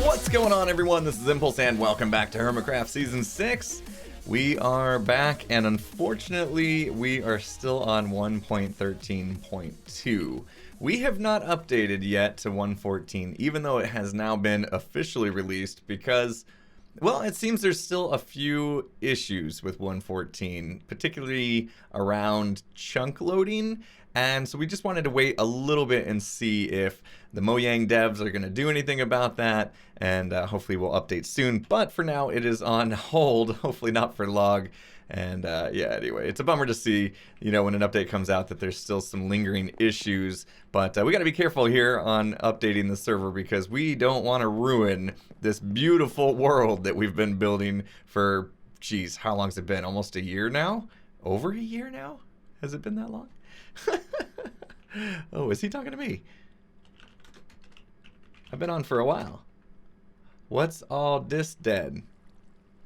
What's going on, everyone? This is Impulse and welcome back to HermitCraft Season 6. We are back, and unfortunately we are still on 1.13.2. We have not updated yet to 1.14, even though it has now been officially released, because, well, it seems there's still a few issues with 1.14, particularly around chunk loading. And so we just wanted to wait a little bit and see if the Mojang devs are going to do anything about that, and hopefully we'll update soon. But for now, it is on hold, hopefully not for long. And yeah, anyway, it's a bummer to see, you know, when an update comes out that there's still some lingering issues. But we got to be careful here on updating the server, because we don't want to ruin this beautiful world that we've been building for, geez, how long's it been? Almost a year now? Over a year now? Has it been that long? Oh, is he talking to me? I've been on for a while. What's all this dead?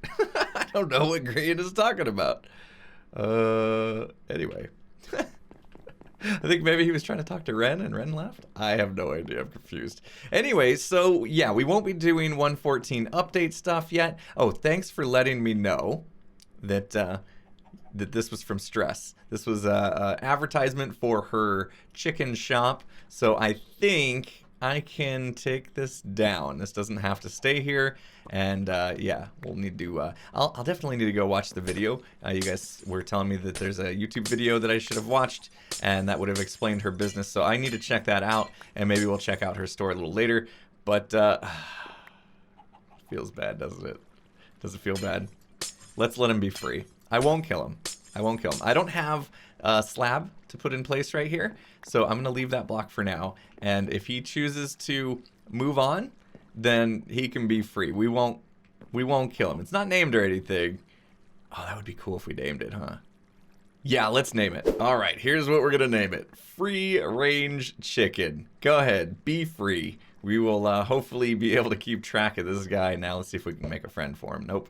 I don't know what Green is talking about. Anyway. I think maybe he was trying to talk to Ren and Ren left? I have no idea, I'm confused. Anyway, so yeah, we won't be doing 1.14 update stuff yet. Oh, thanks for letting me know that that this was from Stress. This was a advertisement for her chicken shop, so I think I can take this down. This doesn't have to stay here, and yeah, we'll need to, I'll definitely need to go watch the video. You guys were telling me that there's a YouTube video that I should have watched, and that would have explained her business, so I need to check that out, and maybe we'll check out her store a little later, but feels bad, doesn't it? Does it feel bad? Let's let him be free. I won't kill him. I won't kill him. I don't have a slab to put in place right here, so I'm gonna leave that block for now. And if he chooses to move on, then he can be free. We won't kill him. It's not named or anything. Oh, that would be cool if we named it, huh? Yeah, let's name it. All right, here's what we're gonna name it: Free Range Chicken. Go ahead, be free. We will hopefully be able to keep track of this guy. Now let's see if we can make a friend for him. Nope.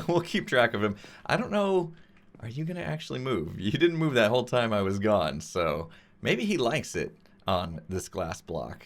We'll keep track of him. I don't know. Are you going to actually move? You didn't move that whole time I was gone, so maybe he likes it on this glass block.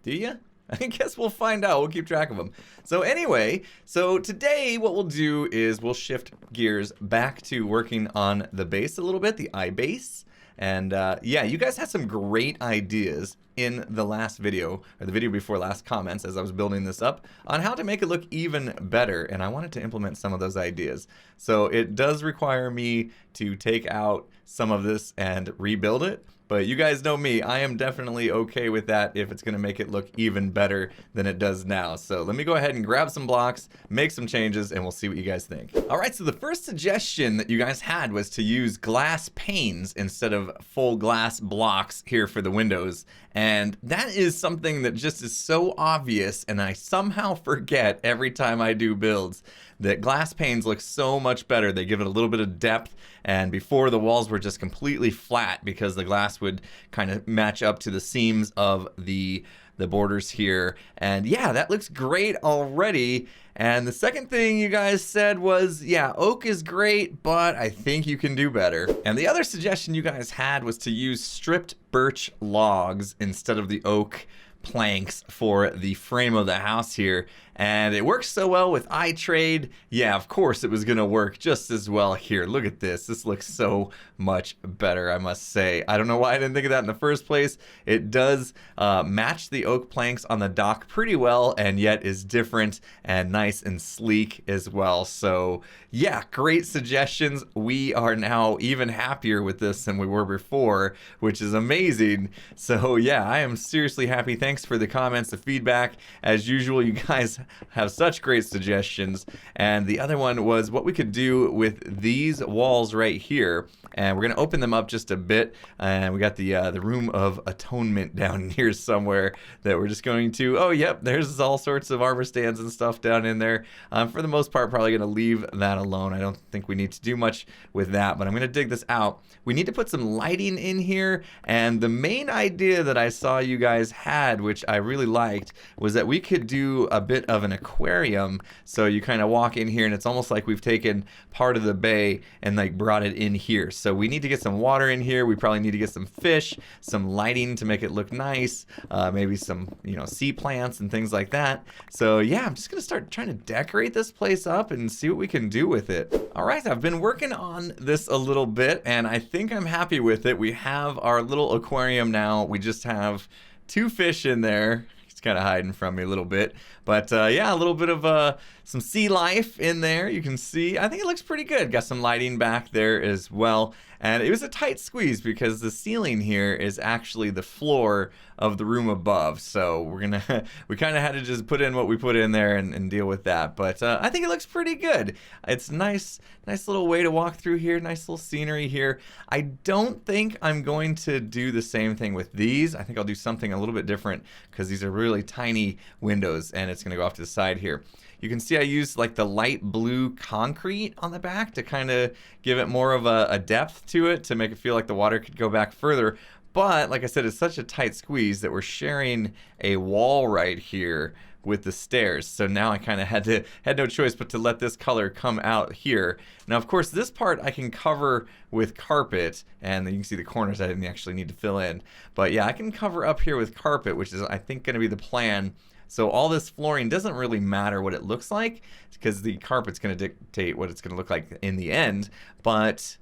Do you? I guess we'll find out. We'll keep track of him. So anyway, so today what we'll do is we'll shift gears back to working on the base a little bit, the i-Bayse. And yeah, you guys had some great ideas in the last video, or the video before last comments as I was building this up, on how to make it look even better, and I wanted to implement some of those ideas. So it does require me to take out some of this and rebuild it, but you guys know me, I am definitely okay with that if it's going to make it look even better than it does now. So let me go ahead and grab some blocks, make some changes, and we'll see what you guys think. Alright, so the first suggestion that you guys had was to use glass panes instead of full glass blocks here for the windows. And that is something that just is so obvious, and I somehow forget every time I do builds that glass panes look so much better. They give it a little bit of depth, and before the walls were just completely flat because the glass would kind of match up to the seams of the borders here. And yeah, that looks great already. And the second thing you guys said was, yeah, oak is great, but I think you can do better. And the other suggestion you guys had was to use stripped birch logs instead of the oak planks for the frame of the house here. And it works so well with iTrade. Yeah, of course it was gonna work just as well here. Look at this. This looks so much better, I must say. I don't know why I didn't think of that in the first place. It does match the oak planks on the dock pretty well, and yet is different and nice and sleek as well. So yeah, great suggestions. We are now even happier with this than we were before, which is amazing. So yeah, I am seriously happy. Thanks for the comments, the feedback. As usual, you guys have such great suggestions. And the other one was what we could do with these walls right here. And we're gonna open them up just a bit. And we got the room of atonement down here somewhere that we're just going to, oh yep, there's all sorts of armor stands and stuff down in there. For the most part, probably gonna leave that alone. I don't think we need to do much with that, but I'm gonna dig this out. We need to put some lighting in here, and the main idea that I saw you guys had which I really liked, was that we could do a bit of an aquarium. So you kind of walk in here and it's almost like we've taken part of the bay and like brought it in here. So we need to get some water in here. We probably need to get some fish, some lighting to make it look nice, maybe some, you know, sea plants and things like that. So yeah, I'm just gonna start trying to decorate this place up and see what we can do with it. All right, I've been working on this a little bit and I think I'm happy with it. We have our little aquarium now. We just have 2 fish in there. He's kind of hiding from me a little bit, but yeah, a little bit of some sea life in there. You can see, I think it looks pretty good. Got some lighting back there as well. And it was a tight squeeze because the ceiling here is actually the floor of the room above. So we kind of had to just put in what we put in there and deal with that. But I think it looks pretty good. It's nice little way to walk through here. Nice little scenery here. I don't think I'm going to do the same thing with these. I think I'll do something a little bit different because these are really tiny windows and it's going to go off to the side here. You can see I used like the light blue concrete on the back to kind of give it more of a depth to it to make it feel like the water could go back further. But like I said, it's such a tight squeeze that we're sharing a wall right here with the stairs. So now I kind of had no choice but to let this color come out here. Now, of course, this part I can cover with carpet, and you can see the corners I didn't actually need to fill in. But yeah, I can cover up here with carpet, which is I think going to be the plan. So all this flooring doesn't really matter what it looks like because the carpet's going to dictate what it's going to look like in the end. But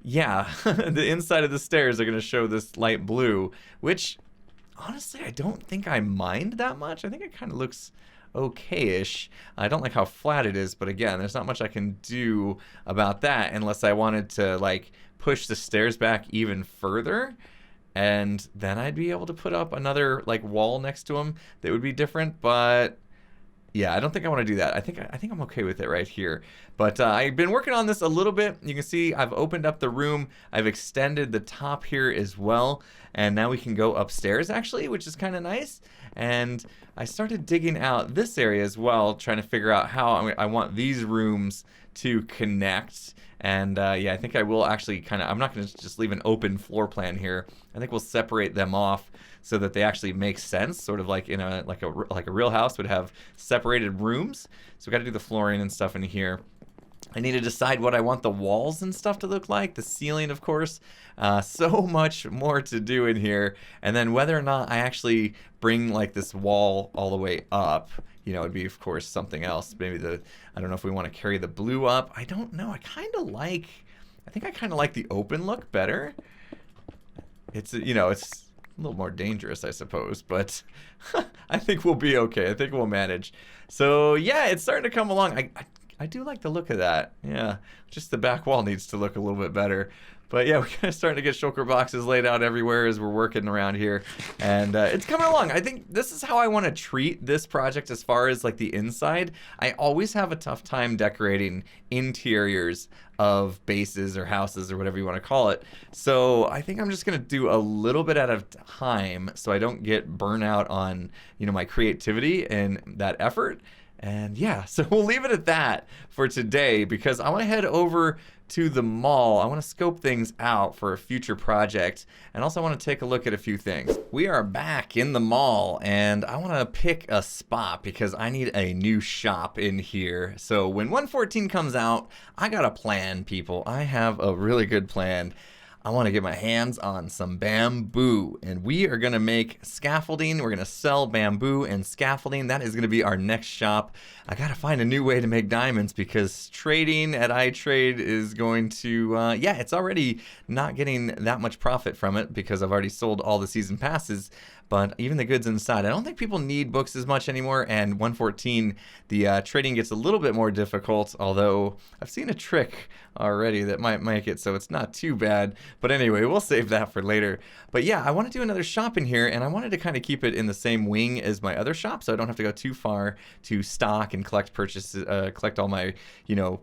yeah, the inside of the stairs are going to show this light blue, which honestly I don't think I mind that much. I think it kind of looks okay-ish. I don't like how flat it is, but again, there's not much I can do about that unless I wanted to like push the stairs back even further. And then I'd be able to put up another like wall next to them that would be different, but yeah, I don't think I want to do that. I think I'm okay with it right here. But I've been working on this a little bit. You can see I've opened up the room. I've extended the top here as well, and now we can go upstairs actually, which is kind of nice. And I started digging out this area as well, trying to figure out how I want these rooms to connect. And yeah, I think I will actually I'm not going to just leave an open floor plan here. I think we'll separate them off so that they actually make sense, sort of like in a like a real house would have separated rooms. So we got to do the flooring and stuff in here. I need to decide what I want the walls and stuff to look like, the ceiling, of course. So much more to do in here. And then whether or not I actually bring like this wall all the way up, you know, it'd be, of course, something else. Maybe I don't know if we want to carry the blue up. I don't know. I think I kind of like the open look better. It's, you know, it's a little more dangerous, I suppose, but I think we'll be okay. I think we'll manage. So yeah, it's starting to come along. I do like the look of that. Yeah, just the back wall needs to look a little bit better. But yeah, we're kind of starting to get shulker boxes laid out everywhere as we're working around here. And it's coming along. I think this is how I want to treat this project as far as like the inside. I always have a tough time decorating interiors of bases or houses or whatever you want to call it. So I think I'm just going to do a little bit at a time so I don't get burnout on, you know, my creativity and that effort. And yeah, so we'll leave it at that for today because I want to head over to the mall. I want to scope things out for a future project, and also want to take a look at a few things. We are back in the mall, and I want to pick a spot because I need a new shop in here. So when 1.14 comes out, I got a plan, people. I have a really good plan. I want to get my hands on some bamboo, and we are going to make scaffolding. We're going to sell bamboo and scaffolding. That is going to be our next shop. I got to find a new way to make diamonds because trading at iTrade is going to, yeah, it's already not getting that much profit from it because I've already sold all the season passes. But even the goods inside, I don't think people need books as much anymore. And 1.14, the trading gets a little bit more difficult, although I've seen a trick already that might make it so it's not too bad. But anyway, we'll save that for later. But yeah, I want to do another shop in here, and I wanted to kind of keep it in the same wing as my other shop, so I don't have to go too far to stock and collect purchases, collect all my, you know,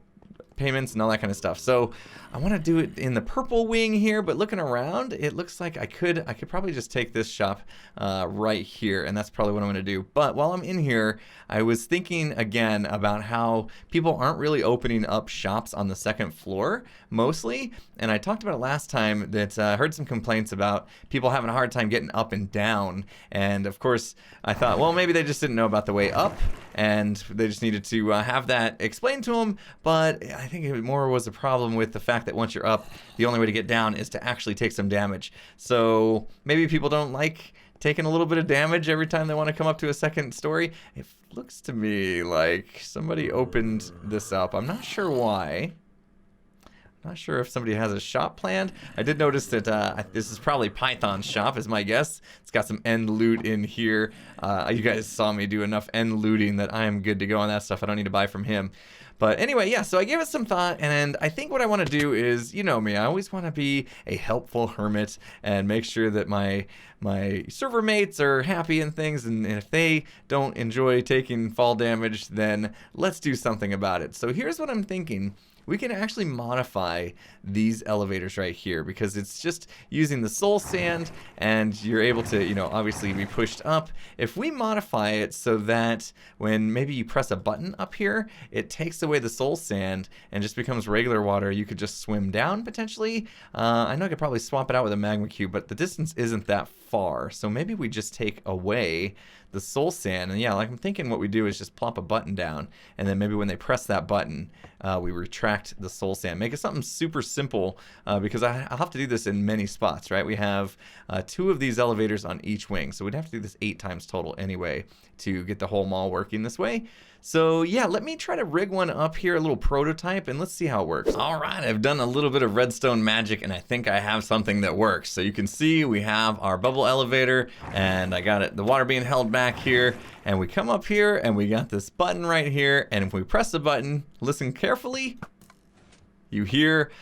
payments and all that kind of stuff. So I want to do it in the purple wing here, but looking around, it looks like I could probably just take this shop right here, and that's probably what I'm going to do. But while I'm in here, I was thinking again about how people aren't really opening up shops on the second floor mostly, and I talked about it last time that I heard some complaints about people having a hard time getting up and down, and of course I thought, well, maybe they just didn't know about the way up and they just needed to have that explained to them. But I think it more was a problem with the fact that once you're up, the only way to get down is to actually take some damage. So maybe people don't like taking a little bit of damage every time they want to come up to a second story. It looks to me like somebody opened this up. I'm not sure why. Not sure if somebody has a shop planned. I did notice that this is probably Python's shop, is my guess. It's got some end loot in here. You guys saw me do enough end looting that I am good to go on that stuff. I don't need to buy from him. But anyway, yeah, so I gave it some thought, and I think what I want to do is, you know me, I always want to be a helpful hermit and make sure that my server mates are happy and things, and if they don't enjoy taking fall damage, then let's do something about it. So here's what I'm thinking. We can actually modify these elevators right here because it's just using the soul sand, and you're able to, you know, obviously be pushed up. If we modify it so that when maybe you press a button up here, it takes away the soul sand and just becomes regular water, you could just swim down potentially. I know I could probably swap it out with a magma cube, but the distance isn't that far. So maybe we just take away the soul sand, and yeah, like I'm thinking what we do is just plop a button down, and then maybe when they press that button, we retract the soul sand. Make it something super simple, because I'll have to do this in many spots, right? We have 2 of these elevators on each wing, so we'd have to do this 8 times total anyway to get the whole mall working this way. So yeah, let me try to rig one up here, a little prototype, and let's see how it works. All right, I've done a little bit of redstone magic, and I think I have something that works. So you can see we have our bubble elevator, and I got the water being held back here, and we come up here, and we got this button right here, and if we press the button, listen carefully, you hear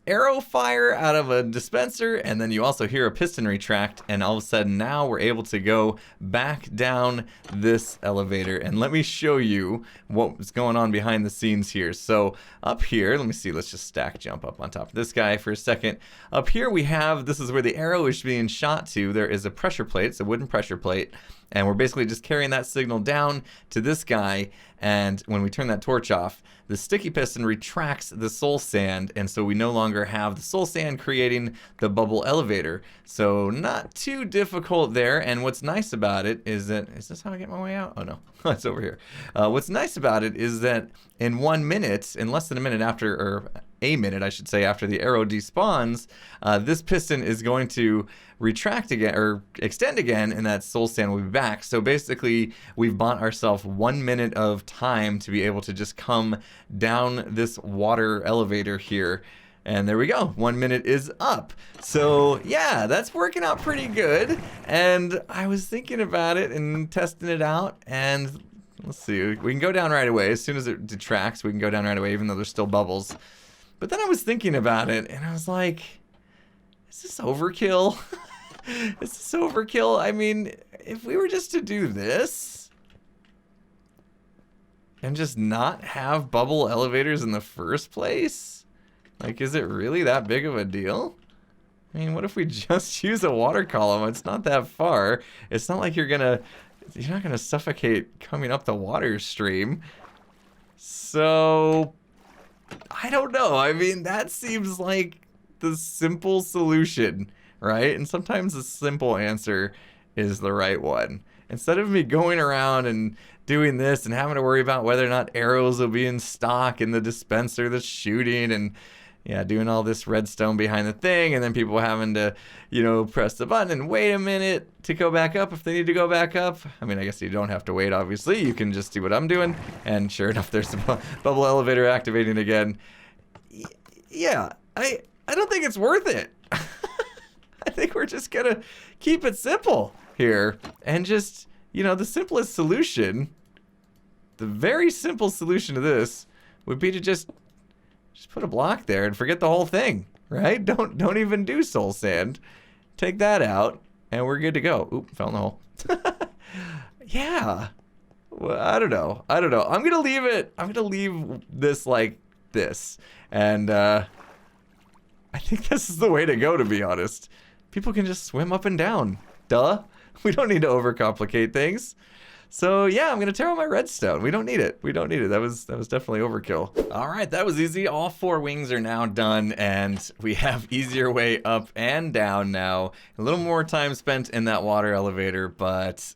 arrow fire out of a dispenser, and then you also hear a piston retract, and all of a sudden now we're able to go back down this elevator. And let me show you what's going on behind the scenes here. So up here, let me see, let's just stack jump up on top of this guy for a second. Up here we have, this is where the arrow is being shot to. There is a pressure plate, it's a wooden pressure plate, and we're basically just carrying that signal down to this guy, and when we turn that torch off, the sticky piston retracts the soul sand, and so we no longer have the soul sand creating the bubble elevator. So not too difficult there, and what's nice about it is that, is this how I get my way out? Oh no, it's over here. What's nice about it is that in 1 minute, in less than a minute after, or a minute I should say, after the arrow despawns, this piston is going to retract again, or extend again, and that soul sand will be back. So basically we've bought ourselves 1 minute of time to be able to just come down this water elevator here. And there we go, 1 minute is up. So yeah, that's working out pretty good. And I was thinking about it and testing it out, and let's see, we can go down right away. As soon as it detracts, we can go down right away, even though there's still bubbles. But then I was thinking about it, and I was like, is this overkill? Is this overkill? I mean, if we were just to do this and just not have bubble elevators in the first place, like, is it really that big of a deal? I mean, what if we just use a water column? It's not that far. It's not like you're not gonna suffocate coming up the water stream. So I don't know. I mean, that seems like the simple solution, right? And sometimes the simple answer is the right one. Instead of me going around and doing this and having to worry about whether or not arrows will be in stock in the dispenser that's shooting, and yeah, doing all this redstone behind the thing, and then people having to, you know, press the button and wait a minute to go back up if they need to go back up. I mean, I guess you don't have to wait, obviously. You can just do what I'm doing, and sure enough, there's the bubble elevator activating again. Yeah, I don't think it's worth it. I think we're just gonna keep it simple here, and just, you know, the simplest solution, the very simple solution to this would be to just put a block there and forget the whole thing, right? Don't even do soul sand. Take that out, and we're good to go. Oop, fell in the hole. Yeah. Well, I don't know. I'm gonna leave it. I'm gonna leave this like this. And I think this is the way to go, to be honest. People can just swim up and down. Duh. We don't need to overcomplicate things. So yeah, I'm gonna tear out my redstone. We don't need it. We don't need it. That was definitely overkill. All right, that was easy. All 4 wings are now done, and we have easier way up and down now. A little more time spent in that water elevator, but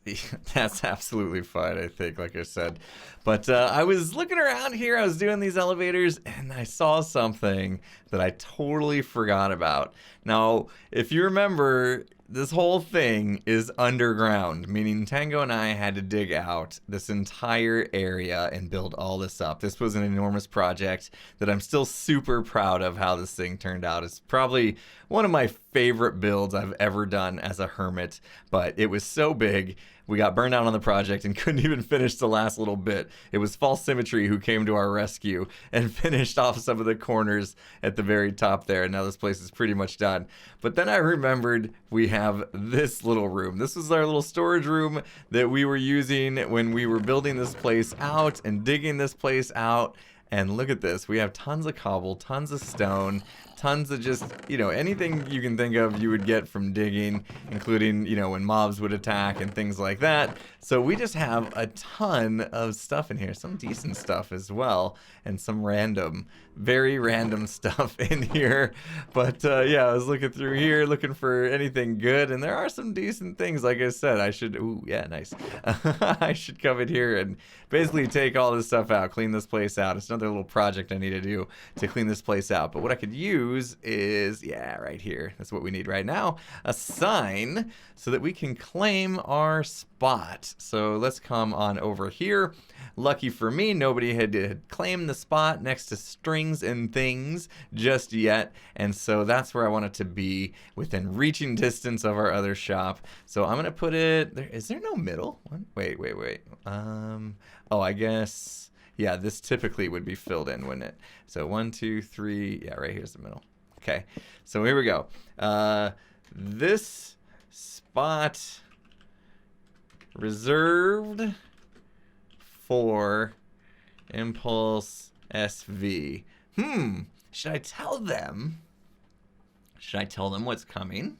that's absolutely fine, I think, like I said. But I was looking around here, I was doing these elevators, and I saw something that I totally forgot about. Now, if you remember, this whole thing is underground, meaning Tango and I had to dig out this entire area and build all this up. This was an enormous project that I'm still super proud of how this thing turned out. It's probably one of my favorite builds I've ever done as a hermit, but it was so big. We got burned out on the project and couldn't even finish the last little bit. It was False Symmetry who came to our rescue and finished off some of the corners at the very top there. And now this place is pretty much done. But then I remembered we have this little room. This was our little storage room that we were using when we were building this place out and digging this place out. And look at this. We have tons of cobble, tons of stone, tons of just, you know, anything you can think of you would get from digging, including, you know, when mobs would attack and things like that. So we just have a ton of stuff in here, some decent stuff as well, and some random, very random stuff in here. But yeah, I was looking through here, looking for anything good, and there are some decent things. Like I said, I should, ooh, yeah, nice. I should come in here and basically take all this stuff out, clean this place out. It's another little project I need to do to clean this place out. But what I could use is, yeah, right here. That's what we need right now. A sign so that we can claim our spot. So let's come on over here. Lucky for me, nobody had claimed the spot next to strings and things just yet. And so that's where I want it to be, within reaching distance of our other shop. So I'm going to put it there. Is there no middle? Wait. Oh, I guess, yeah, this typically would be filled in, wouldn't it? So 1, 2, 3, yeah, right here's the middle. Okay, so here we go. This spot reserved for Impulse SV. Should I tell them? Should I tell them what's coming?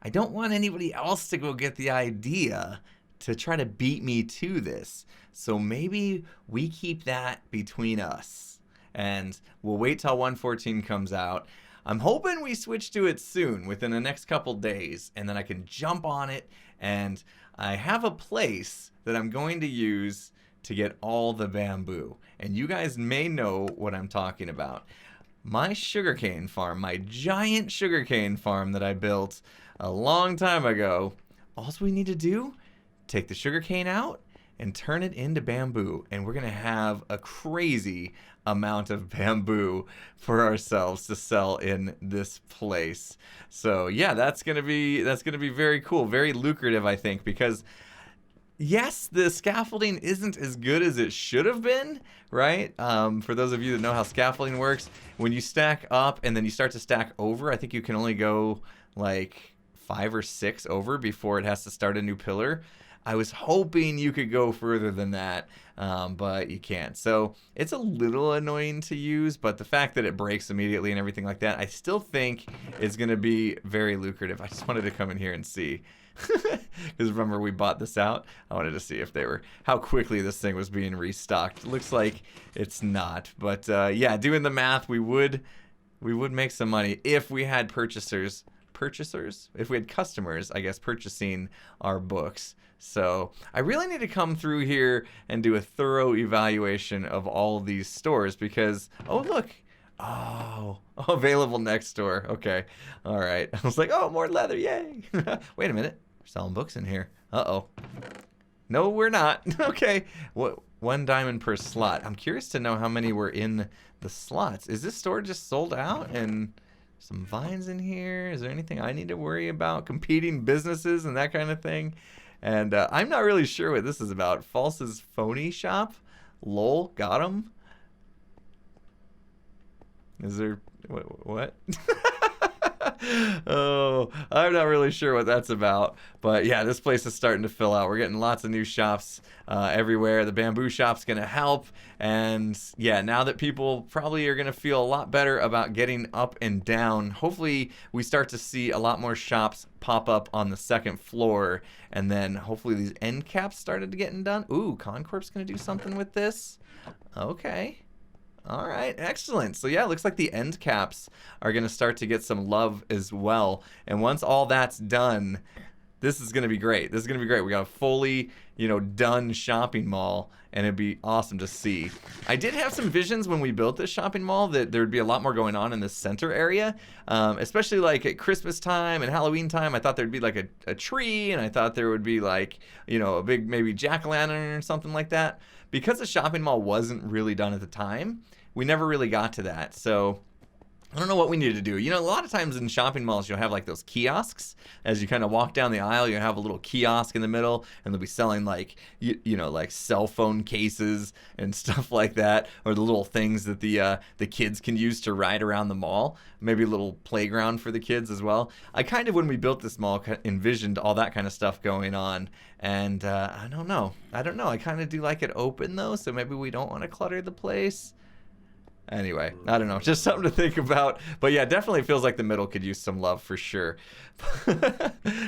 I don't want anybody else to go get the idea to try to beat me to this. So maybe we keep that between us. And we'll wait till 1.14 comes out. I'm hoping we switch to it soon, within the next couple days, and then I can jump on it. And I have a place that I'm going to use to get all the bamboo. And you guys may know what I'm talking about. My sugarcane farm, my giant sugarcane farm that I built a long time ago, all we need to do, take the sugarcane out and turn it into bamboo, and we're gonna have a crazy amount of bamboo for ourselves to sell in this place. So yeah, that's gonna be very cool, very lucrative, I think, because yes, the scaffolding isn't as good as it should have been, right? For those of you that know how scaffolding works, when you stack up and then you start to stack over, I think you can only go like 5 or 6 over before it has to start a new pillar. I was hoping you could go further than that, but you can't. So it's a little annoying to use, but the fact that it breaks immediately and everything like that, I still think it's going to be very lucrative. I just wanted to come in here and see. Because remember, we bought this out. I wanted to see if they were, how quickly this thing was being restocked. It looks like it's not, but yeah, doing the math, we would make some money if we had purchasers, if we had customers, I guess, purchasing our books. So I really need to come through here and do a thorough evaluation of all these stores because, oh look, oh, available next door. Okay, all right. I was like, oh, more leather, yay. Wait a minute, we're selling books in here. Uh-oh. No, we're not. Okay, what? 1 diamond per slot. I'm curious to know how many were in the slots. Is this store just sold out? And some vines in here? Is there anything I need to worry about? Competing businesses and that kind of thing? And I'm not really sure what this is about. False's phony shop? Lol, got him? Is there... What? Oh, I'm not really sure what that's about, but yeah, this place is starting to fill out. We're getting lots of new shops everywhere. The bamboo shop's gonna help, and yeah, now that people probably are gonna feel a lot better about getting up and down, hopefully we start to see a lot more shops pop up on the second floor, and then hopefully these end caps started getting done. Ooh, Concorp's gonna do something with this. Okay. All right, excellent. So yeah, it looks like the end caps are going to start to get some love as well. And once all that's done, this is going to be great. This is going to be great. We got a fully, done shopping mall, and it'd be awesome to see. I did have some visions when we built this shopping mall that there would be a lot more going on in the center area, especially like at Christmas time and Halloween time. I thought there'd be like a tree, and I thought there would be like, a big maybe jack-o'-lantern or something like that. Because the shopping mall wasn't really done at the time, we never really got to that. So I don't know what we need to do. A lot of times in shopping malls, you'll have like those kiosks. As you kind of walk down the aisle, you have a little kiosk in the middle, and they'll be selling like, like cell phone cases and stuff like that, or the little things that the kids can use to ride around the mall. Maybe a little playground for the kids as well. I kind of, when we built this mall, envisioned all that kind of stuff going on. And I don't know. I kind of do like it open though, so maybe we don't want to clutter the place. Anyway, I don't know, just something to think about. But yeah, definitely feels like the middle could use some love for sure.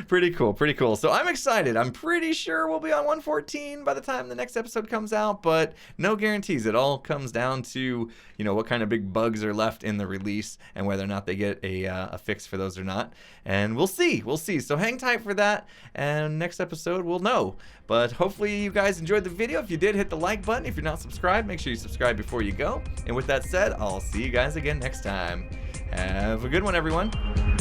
Pretty cool. So I'm excited. I'm pretty sure we'll be on 114 by the time the next episode comes out, but no guarantees. It all comes down to, what kind of big bugs are left in the release and whether or not they get a fix for those or not. And we'll see. So hang tight for that, and next episode we'll know. But hopefully you guys enjoyed the video. If you did, hit the like button. If you're not subscribed, make sure you subscribe before you go. And with that said, I'll see you guys again next time. Have a good one, everyone.